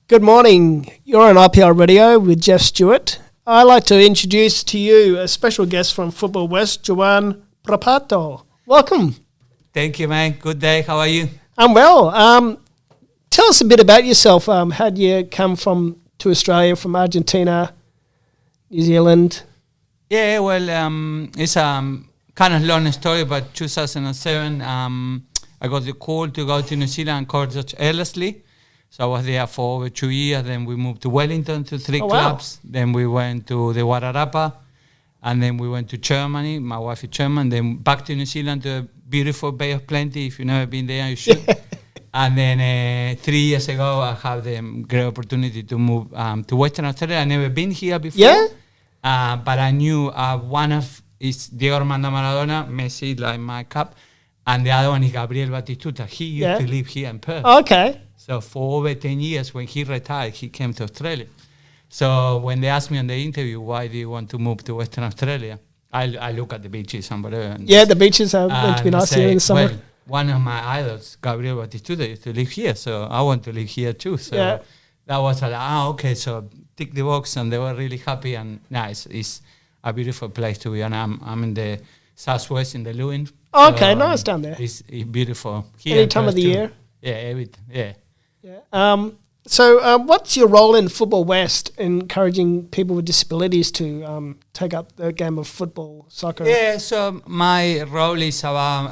Good morning. You're on IPL Radio with Geoff Stewart. I'd like to introduce to you a special guest from Football West, Juan Propato. Welcome. Thank you, man. Good day. How are you? I'm well. Tell us a bit about yourself. How did you come to Australia from Argentina, New Zealand? Yeah, well, it's a kind of long story, but 2007, I got the call to go to New Zealand and coach Ellerslie. So I was there for over 2 years. Then we moved to Wellington to three clubs. Wow. Then we went to the Wairarapa. And then we went to Germany. My wife is German. Then back to New Zealand, to a beautiful Bay of Plenty. If you've never been there, you should. And then 3 years ago, I had the great opportunity to move to Western Australia. I've never been here before. Yeah? But I knew one of is Diego Armando Maradona, Messi, like my cup. And the other one is Gabriel Batistuta. He used to live here in Perth. Okay. So for over 10 years, when he retired, he came to Australia. So when they asked me on the interview, why do you want to move to Western Australia? I look at the beaches and whatever. And the beaches are meant to be nice here in the summer. Well, one of my idols, Gabriel Batistuta, used to live here. So I want to live here too. So that was like, okay, so tick the box. And they were really happy. And it's a beautiful place to be. And I'm in the southwest in the Lewin. Okay, so, nice down there. It's beautiful. Here any time of the year? Yeah. So what's your role in Football West, encouraging people with disabilities to take up the game of football, soccer? Yeah, so my role is about,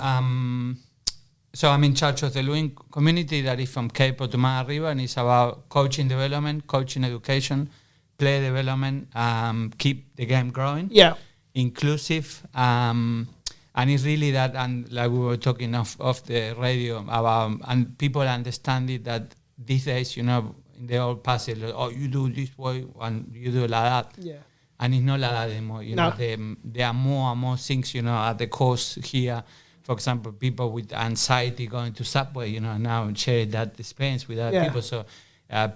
so I'm in charge of the Lewin community that is from Cape to Mara River, and it's about coaching development, coaching education, player development, keep the game growing, inclusive, and it's really that, and like we were talking off the radio about, and people understand it that these days, in the old past, you do this way and you do like that. Yeah. And it's not like that anymore. There are more and more things, at the course here. For example, people with anxiety going to Subway, now share that experience with other people. So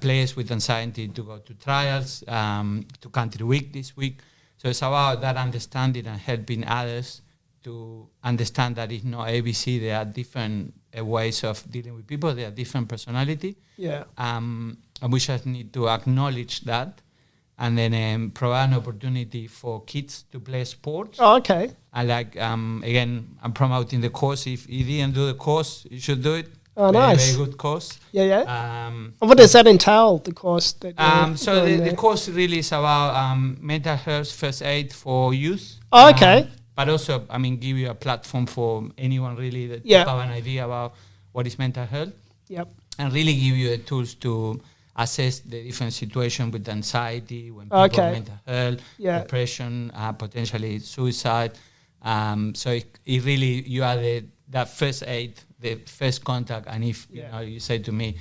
players with anxiety to go to trials, to Country Week this week. So it's about that understanding and helping others to understand that it's not ABC. There are different ways of dealing with people. There are different personality. Yeah. And we just need to acknowledge that, and then provide an opportunity for kids to play sports. Oh, okay. And again, I'm promoting the course. If you didn't do the course, you should do it. Oh, nice. Very good course. Yeah. What does that entail, the course? So the course really is about mental health first aid for youth. Oh, okay. But also, give you a platform for anyone really that have an idea about what is mental health. Yep. And really give you the tools to assess the different situation with anxiety, when people have mental health, depression, potentially suicide. So it really, you are that first aid, the first contact. And if you say to me,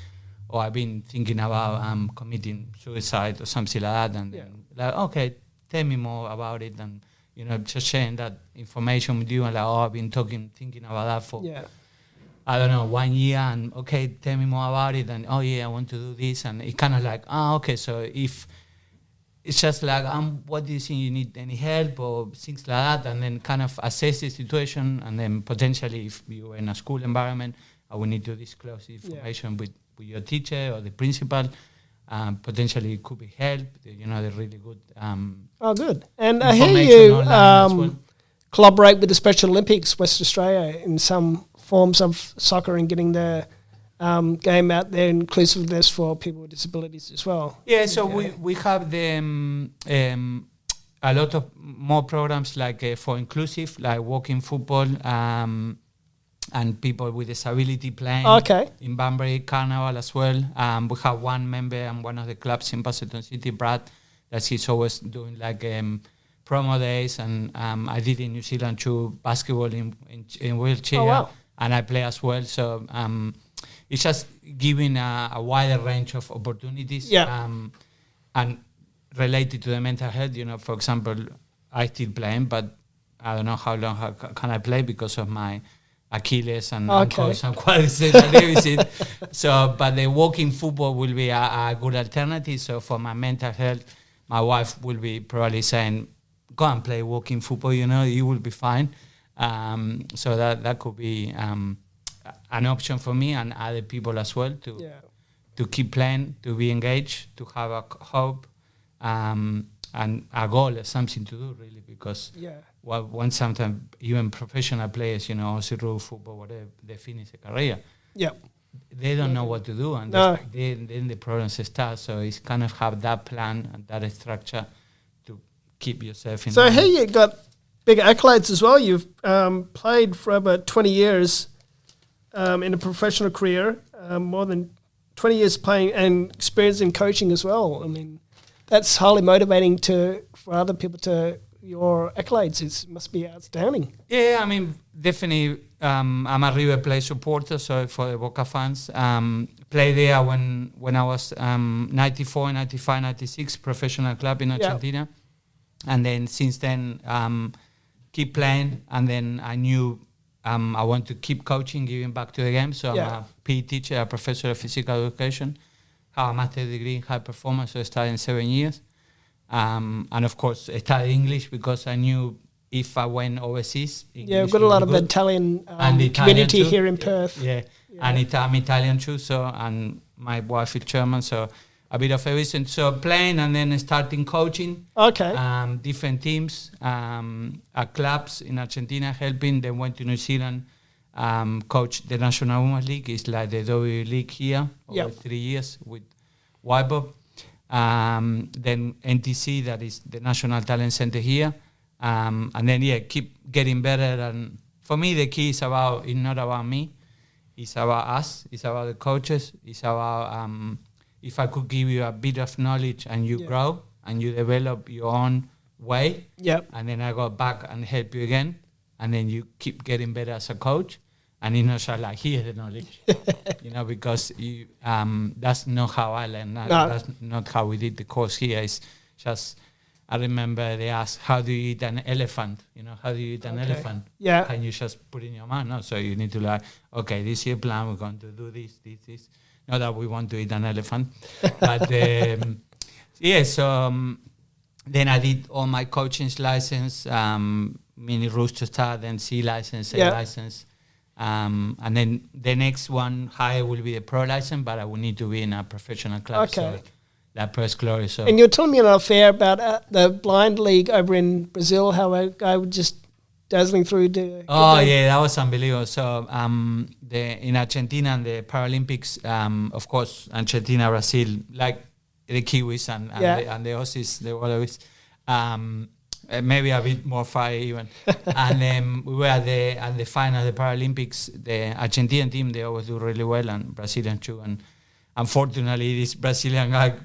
I've been thinking about committing suicide or something like that, and then okay, tell me more about it, and just sharing that information with you, and I've been thinking about that for, 1 year, and okay, tell me more about it, and I want to do this, and it's kind of like, okay, so if it's just like, what do you think you need, any help or things like that, and then kind of assess the situation, and then potentially if you're in a school environment, I will need to disclose the information with your teacher or the principal. Potentially it could be help. They're really good. Good. And I hear you collaborate with the Special Olympics West Australia in some forms of soccer and getting the game out there, inclusiveness for people with disabilities as well. Yeah, so we have a lot of more programs like for inclusive, like walking football, and people with disability playing in Banbury Carnival as well. We have one member and one of the clubs in Basildon City, Brad, that he's always doing like promo days, and I did in New Zealand too, basketball in wheelchair, and I play as well. So it's just giving a wider range of opportunities, and related to the mental health. For example, I still playing, but I don't know how long can I play because of my Achilles and ankles and quadriceps and everything. So, but the walking football will be a good alternative. So for my mental health, my wife will be probably saying, go and play walking football, you will be fine. So that could be an option for me and other people as well to keep playing, to be engaged, to have a hope, and a goal, something to do really, because when sometimes even professional players, also rule football, whatever, they finish a career. They don't know what to do, and then the problems start. So it's kind of have that plan and that structure to keep yourself in. So here you got big accolades as well. You've played for over 20 years in a professional career, more than 20 years playing and experience in coaching as well. I mean, that's highly motivating for other people to your accolades. It must be outstanding. Yeah, I mean, definitely. I'm a River Plate supporter, so for the Boca fans, played there when I was 94, 95, 96, professional club in Argentina, and then since then keep playing, and then I knew I want to keep coaching, giving back to the game. So I'm a PE teacher, a professor of physical education, have a master's degree in high performance, so I studied in 7 years. And of course, I studied English because I knew if I went overseas, English we've got a lot of Italian community here in Perth. And I'm Italian too, so, and my wife is German, so a bit of everything. So playing and then starting coaching. Okay. Different teams, at clubs in Argentina, helping. Then went to New Zealand, coach the National Women's League. It's like the W League here, over 3 years with YBOB. Then NTC, that is the National Talent Center here. And then keep getting better. And for me, the key is it's not about me. It's about us. It's about the coaches. It's about if I could give you a bit of knowledge and you grow and you develop your own way. And then I go back and help you again. And then you keep getting better as a coach. And it's not just like, here's the knowledge, because you, that's not how I learned. That's not how we did the course here. It's just, I remember they asked, how do you eat an elephant? How do you eat an elephant? Can you just put it in your mouth? No, so you need to okay, this is your plan. We're going to do this. Not that we want to eat an elephant. But, so then I did all my coaching license, mini Rooster Star, then C license, A license. And then the next one higher will be the pro license, but I will need to be in a professional club. So that Press Glory. So. And you're telling me an affair about the blind league over in Brazil, how a guy was just dazzling through to... that was unbelievable. So in Argentina and the Paralympics, of course, Argentina, Brazil, like the Kiwis and the Aussies, the Wallabies, maybe a bit more fire even. And then we were at the final of the Paralympics. The Argentinian team, they always do really well, and Brazilian too. And unfortunately, this Brazilian guy,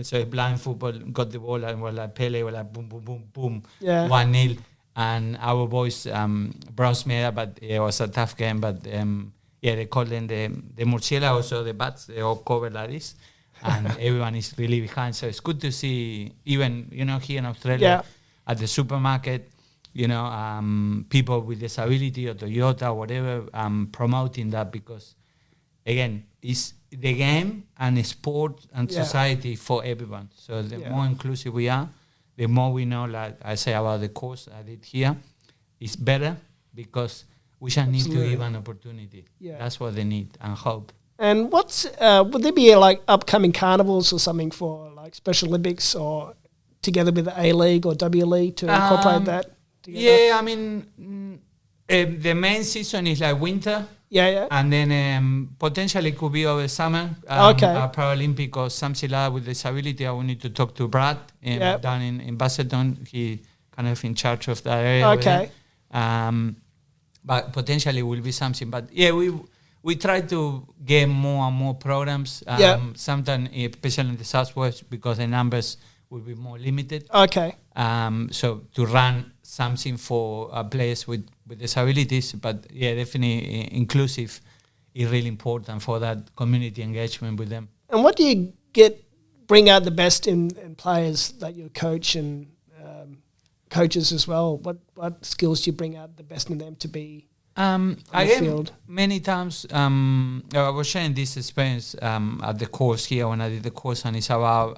so blind football, got the ball and was like Pele, was like boom, boom, boom, boom, 1-0. And our boys bronze medal, but it was a tough game. But they call them the murciélagos, so the bats, they all cover like this. And everyone is really behind. So it's good to see, even, here in Australia, at the supermarket, people with disability or Toyota or whatever, promoting that, because, again, it's the game and sport and society for everyone. So the more inclusive we are, the more we know, like I say about the course I did here, it's better because we just need to give an opportunity. That's what they need, and hope. And what's would there be like upcoming carnivals or something for like Special Olympics, or together with the A League or W League to incorporate that together? Yeah, I mean, the main season is like winter. And then potentially could be over summer, a Paralympic or something like that with disability. I will need to talk to Brad down in Basildon. He kind of in charge of that area. But potentially will be something. But we try to get more and more programs. Sometimes, especially in the Southwest, because the numbers will be more limited. So to run something for players with disabilities, but definitely inclusive is really important for that community engagement with them. And what do you bring out the best in players that you coach and coaches as well? What skills do you bring out the best in them to be on the field? Many times, I was sharing this experience at the course here when I did the course, and it's about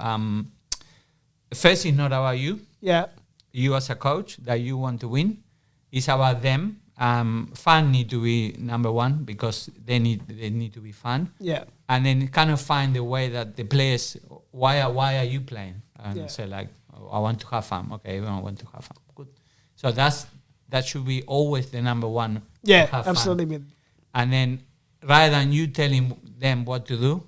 first, it's not about you. You as a coach that you want to win. It's about them fun need to be number one because they need to be fun. Yeah. And then kind of find the way that the players, why are you playing? And say like, oh, I want to have fun. Okay, everyone want to have fun. Good. So that should be always the number one. Yeah, absolutely. Fun. And then rather than you telling them what to do,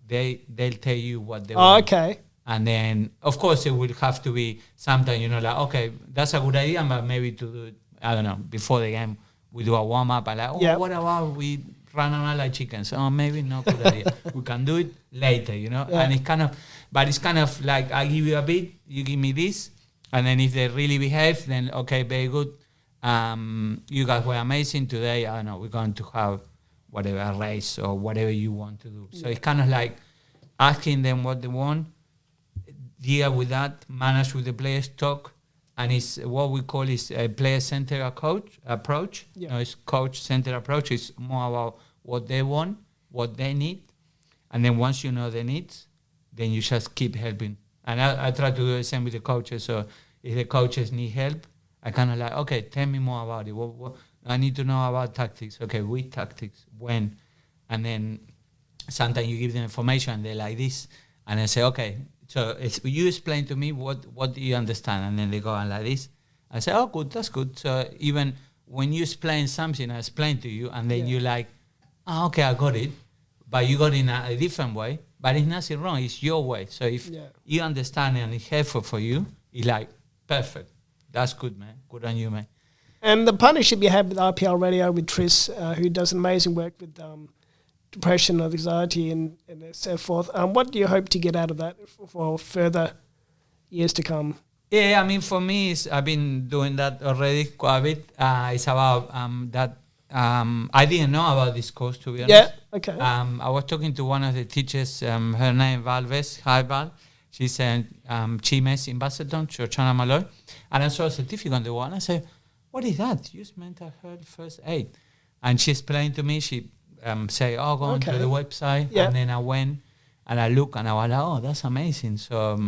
they'll tell you what they want. Okay. And then, of course, it will have to be sometimes, like, okay, that's a good idea, but maybe to do it, I don't know, before the game, we do a warm-up and like, what about we run around like chickens? Oh, maybe not good idea. We can do it later, And it's kind of like, I give you a bit, you give me this, and then if they really behave, then, okay, very good. You guys were amazing today. I don't know, we're going to have whatever, a race or whatever you want to do. So it's kind of like asking them what they want, deal with that, manage with the players, talk, and it's what we call is a player-centered approach. It's coach-centered approach. It's more about what they want, what they need, and then once you know their needs, then you just keep helping. And I try to do the same with the coaches. So if the coaches need help, I kind of like, okay, tell me more about it. What I need to know about tactics. Okay, which tactics, when, and then sometimes you give them information and they're like this, and I say, okay. So you explain to me what do you understand, and then they go on like this. I say, oh, good, that's good. So even when you explain something, I explain to you, and then you're like, oh, okay, I got it. But you got it in a different way. But it's nothing wrong. It's your way. So if you understand it and it's helpful for you, it's like, perfect. That's good, man. Good on you, man. And the partnership you have with IPL Radio with Tris, who does amazing work with depression, anxiety, and so forth. What do you hope to get out of that for further years to come? Yeah, I mean, for me, I've been doing that already quite a bit. It's about that. I didn't know about this course, to be honest. Yeah, okay. I was talking to one of the teachers, her name Valves. Hi, Val. She's a Chimes in Basildon, Shoshana Malloy. And I saw a certificate on the wall. And I said, what is that? Use mental health first aid. And she explained to me, she say, oh, go onto the website. Yeah. And then I went and I looked and I was like, oh, that's amazing. So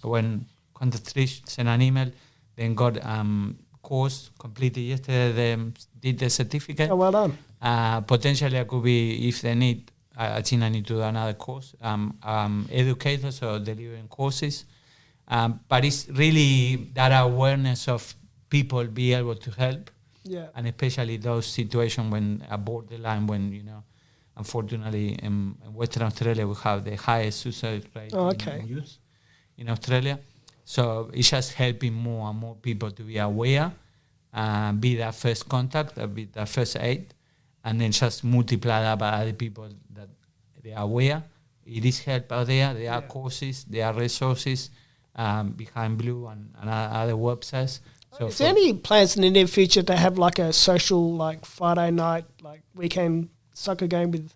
when Contact Trish sent an email, then got course completed yesterday, they did the certificate. Oh, well done. Potentially I could be, if they need, I think I need to do another course. Educators or delivering courses. But it's really that awareness of people be able to help. Yeah. And especially those situations when a borderline, when, unfortunately in Western Australia we have the highest suicide rate in youth in Australia. So it's just helping more and more people to be aware, be that first contact, be that first aid, and then just multiply that by other people that they are aware. It is help out there. There are courses, there are resources behind Blue and other websites. So is there any plans in the near future to have like a social, like Friday night, like weekend soccer game with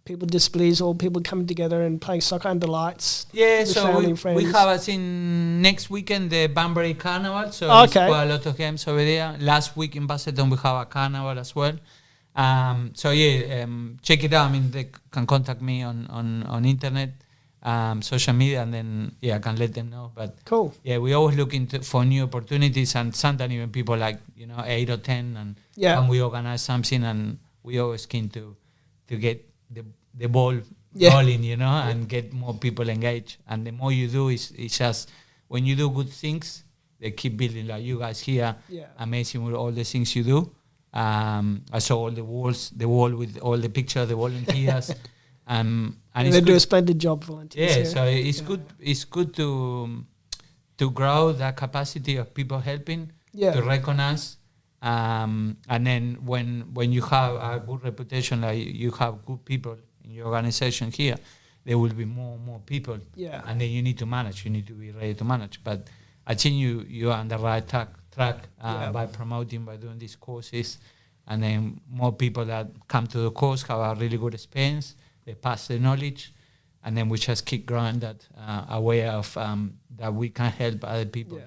people with disabilities, or people coming together and playing soccer under lights? Yeah, so we have, I think, next weekend the Banbury Carnival. So there's quite a lot of games over there. Last week in Basildon we have a carnival as well. Check it out. I mean, they can contact me on internet. Social media, and then I can let them know. But cool. Yeah, we always looking for new opportunities, and sometimes even people like 8 or 10, and when we organize something, and we always keen to get the ball rolling, and get more people engaged. And the more you do, it's just when you do good things, they keep building. Like you guys here, amazing with all the things you do. I saw all the wall with all the pictures, the volunteers. And they do a splendid job, volunteers. Yeah, so it's good. It's good to grow that capacity of people helping, to recognize, and then when you have a good reputation, like you have good people in your organization here, there will be more and more people. Yeah, and then you need to manage. You need to be ready to manage. But I think you are on the right track by promoting, by doing these courses, and then more people that come to the course have a really good experience. They pass the knowledge, and then we just keep growing that aware of that we can help other people.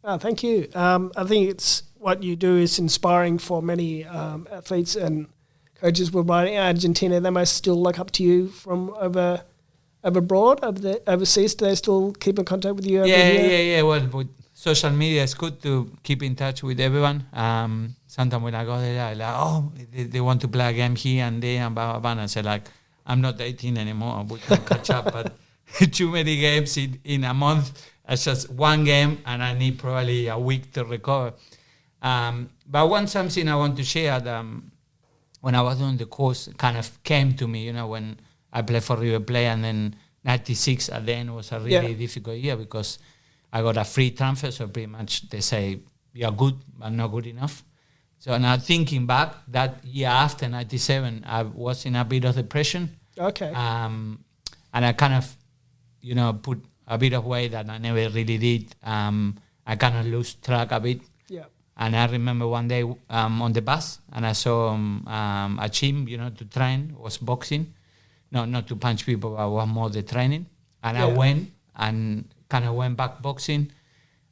Yeah. Thank you. I think it's what you do is inspiring for many athletes and coaches worldwide. In Argentina, they must still look up to you from overseas. Do they still keep in contact with you over here? Yeah. Well, social media is good to keep in touch with everyone. Sometimes when I go there, I like, they want to play a game here and there and blah, blah, blah. And I say, like, I'm not 18 anymore. We can catch up. But too many games in a month. It's just one game, and I need probably a week to recover. But something I want to share, when I was doing the course, kind of came to me, when I played for River Plate, and then 96 at the end was a really difficult year because I got a free transfer, so pretty much they say, you're good, but not good enough. So now thinking back, that year after 97, I was in a bit of depression. Okay. And I kind of, put a bit of weight that I never really did. I kind of lose track a bit. Yeah. And I remember one day on the bus, and I saw a gym, to train, was boxing. No, not to punch people, but was more the training. And I went and kind of went back boxing.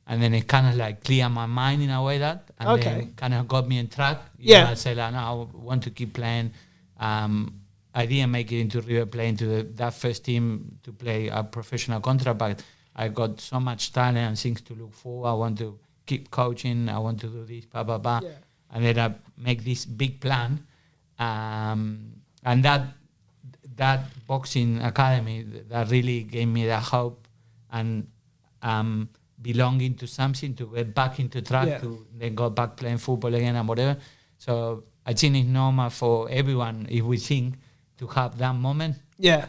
And then it kind of like cleared my mind in a way and then kind of got me on track. I said, no, I want to keep playing. I didn't make it into River Plate, into that first team to play a professional contract, but I got so much talent and things to look for. I want to keep coaching. I want to do this, blah, blah, blah. Yeah. And then I make this big plan. And that boxing academy, that really gave me the hope and belonging to something, to get back into track, to then go back playing football again and whatever. So I think it's normal for everyone, if we think, to have that moment. Yeah.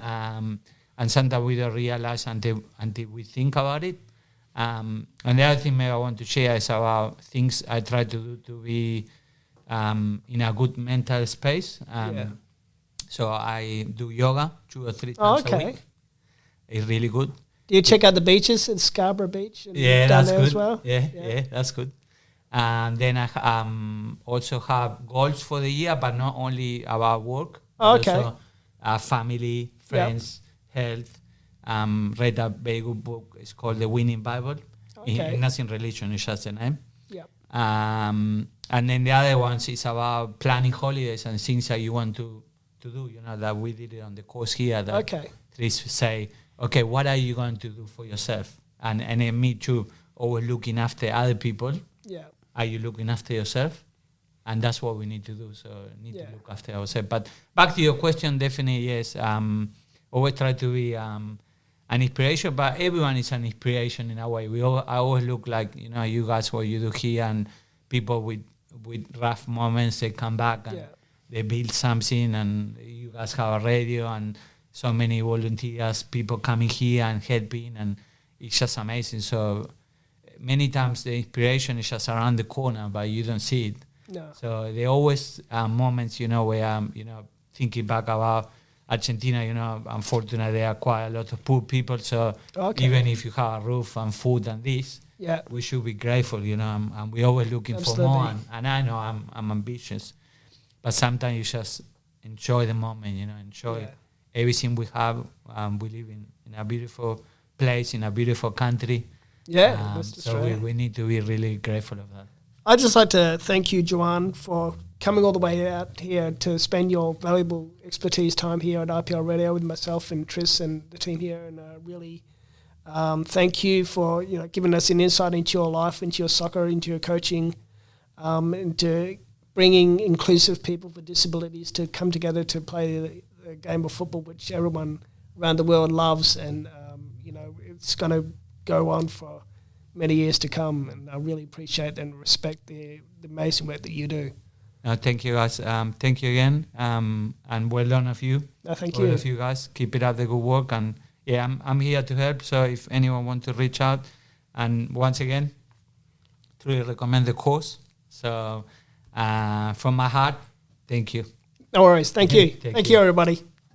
And sometimes we don't realize until we think about it. And the other thing maybe I want to share is about things I try to do to be in a good mental space. So I do yoga 2 or 3 times a week. It's really good. Do you check out the beaches at Scarborough Beach? And that's there good. As well? Yeah, that's good. And then I also have goals for the year, but not only about work. Also family, friends, health. Read a very good book. It's called The Winning Bible. It's nothing religion, it's just the name. Yep. And then the other ones is about planning holidays and things that you want to do. That we did it on the course here. That please say, okay, what are you going to do for yourself? And then me too, always looking after other people. Yeah. Are you looking after yourself? And that's what we need to do. So need to look after ourselves. But back to your question, definitely yes. Always try to be an inspiration, but everyone is an inspiration in a way. I always look like, you guys, what you do here, and people with rough moments, they come back and they build something, and you guys have a radio and so many volunteers, people coming here and helping, and it's just amazing. So many times the inspiration is just around the corner, but you don't see it. No. So there are always moments, where I'm, thinking back about Argentina, unfortunately there are quite a lot of poor people. So even if you have a roof and food and this, we should be grateful, and we're always looking for more. And I know I'm ambitious, but sometimes you just enjoy the moment, enjoy everything we have. We live in a beautiful place, in a beautiful country. Yeah, so we need to be really grateful of that. I'd just like to thank you, Juan, for coming all the way out here to spend your valuable expertise time here at IPL Radio with myself and Tris and the team here. And really thank you for giving us an insight into your life, into your soccer, into your coaching, into bringing inclusive people with disabilities to come together to play the game of football, which everyone around the world loves. And, it's going to go on for many years to come, and I really appreciate and respect the amazing work that you do. Thank you, guys. Thank you again, and well done of you. Thank you. All of you guys. Keep it up, the good work, and I'm here to help. So if anyone wants to reach out, and once again, truly recommend the course. So from my heart, thank you. No worries. Thank you. Thank you, everybody.